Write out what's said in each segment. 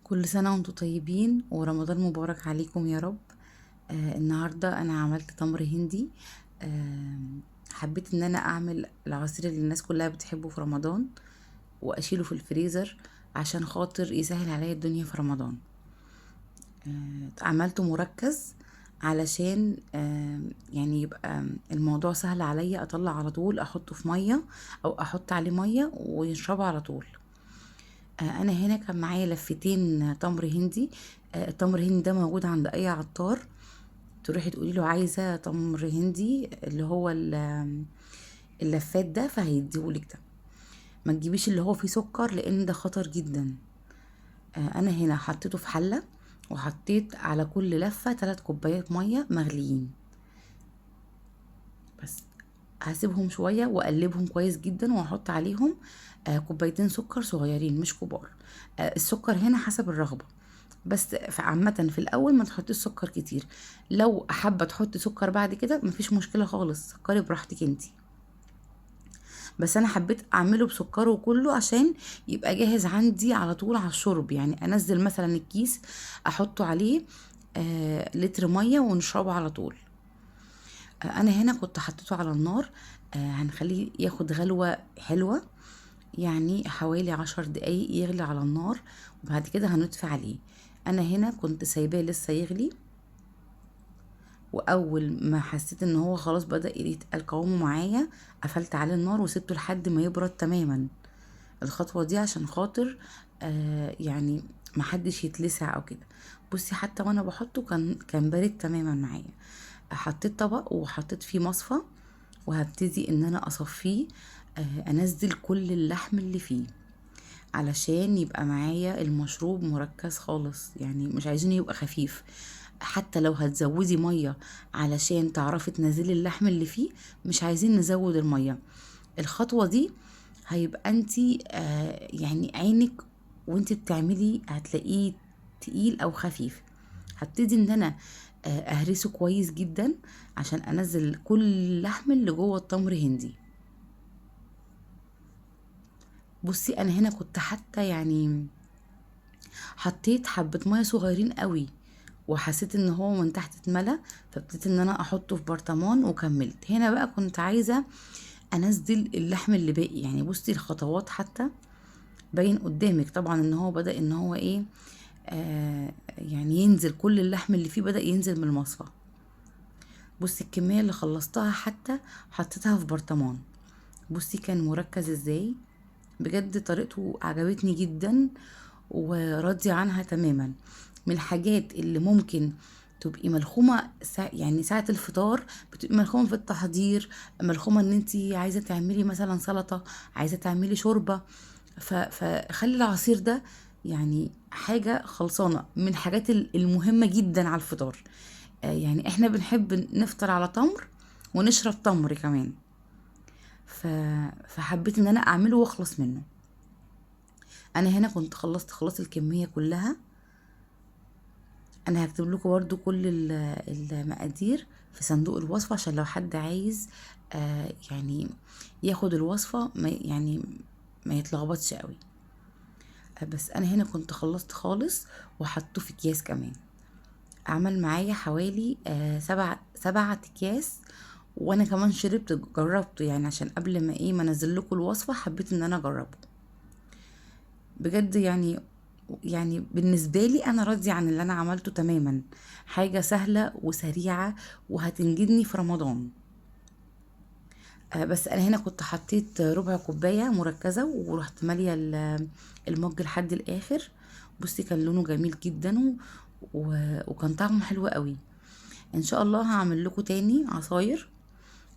كل سنة وانتم طيبين ورمضان مبارك عليكم يا رب. النهاردة أنا عملت تمر هندي. آه حبيت إن أنا أعمل العصير اللي الناس كلها بتحبه في رمضان وأشيله في الفريزر عشان خاطر يسهل عليا الدنيا في رمضان. عملته مركز علشان يعني يبقى الموضوع سهل عليا، أطلع على طول أحطه في مية أو أحط عليه مية ويشربه على طول. انا هنا كان معايا لفتين تمر هندي. التمر الهندي ده موجود عند اي عطار، تروحي تقولي له عايزه تمر هندي اللي هو اللفات ده فهيديهولك ده. ما تجيبيش اللي هو فيه سكر لان ده خطر جدا. انا هنا حطيته في حله وحطيت على كل لفه 3 كوبايات ميه مغليين بس. هسيبهم شويه واقلبهم كويس جدا واحط عليهم كوبايتين سكر صغيرين مش كبار. السكر هنا حسب الرغبه، بس عامة في الأول ما تحطيش سكر كتير. لو حابة تحطي سكر بعد كده مفيش مشكلة خالص، سكري براحتك انتي. بس أنا حبيت أعمله بسكره كله عشان يبقى جاهز عندي على طول على الشرب، يعني أنزل مثلا الكيس أحطه عليه لتر مية ونشربه على طول. أنا هنا كنت حطيته على النار. هنخليه ياخد غلوة حلوة، يعني حوالي 10 دقايق يغلي على النار وبعد كده هنطفي عليه. انا هنا كنت سايباه لسه يغلي، واول ما حسيت ان هو خلاص بدأ يتقل قوامه معايا قفلت عليه النار وسبته لحد ما يبرد تماما. الخطوة دي عشان خاطر يعني محدش يتلسع او كده. بصي حتى وانا بحطه كان بارد تماما معايا. حطيت طبق وحطيت فيه مصفى وهبتدي ان انا اصفيه. انزل كل اللحم اللي فيه علشان يبقى معايا المشروب مركز خالص، يعني مش عايزين يبقى خفيف. حتى لو هتزودي مية علشان تعرفي تنزلي اللحم اللي فيه مش عايزين نزود المية. الخطوة دي هيبقى انتي يعني عينك وانتي بتعملي هتلاقيه تقيل او خفيف. هبتدي ان انا اهرسه كويس جدا عشان انزل كل اللحم اللي جوه التمر هندي. بصي انا هنا كنت حتى يعني حطيت حبة مية صغيرين قوي وحسيت ان هو من تحت اتملى، فابتديت ان انا احطه في برطمان وكملت. هنا بقى كنت عايزة انزل اللحم اللي باقي، يعني بصي الخطوات حتى باين قدامك طبعا ان هو بدأ ان هو ايه يعني ينزل كل اللحم اللي فيه بدأ ينزل من المصفى. بصي الكمية اللي خلصتها حتى حطيتها في برطمان. بصي كان مركز ازاي، بجد طريقته عجبتني جدا وراضية عنها تماما. من الحاجات اللي ممكن تبقي ملخومة يعني ساعة الفطار بتبقي ملخومة في التحضير، ملخومة ان انتي عايزة تعملي مثلا سلطة، عايزة تعملي شوربة. فخلي العصير ده يعني حاجة خلصانة من الحاجات المهمة جدا على الفطار. يعني احنا بنحب نفطر على تمر ونشرب تمر كمان. فحبيت ان انا اعمله واخلص منه. انا هنا كنت خلصت الكمية كلها. انا هكتب لكم برضو كل المقادير في صندوق الوصفة عشان لو حد عايز يعني ياخد الوصفة يعني ما يتلخبطش قوي. بس انا هنا كنت خلصت خالص وحطه في اكياس كمان. عمل معايا حوالي 7 اكياس. وانا كمان جربته يعني عشان قبل ما انزل لكم الوصفة حبيت ان انا اجربه. بجد يعني بالنسبة لي أنا راضية عن اللي أنا عملته تماما. حاجة سهلة وسريعة وهتنجدني في رمضان. بس أنا هنا كنت حطيت ربع كوباية مركزة ورحت مالية المج لحد الآخر. بصي كان لونه جميل جدا وكان طعمه حلو قوي. ان شاء الله هعمل لكم تاني عصاير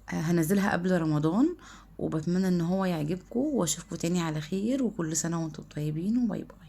هنزلها قبل رمضان، وبتمنى ان هو يعجبكم واشوفكم تاني على خير، وكل سنة وانتم طيبين وباي باي.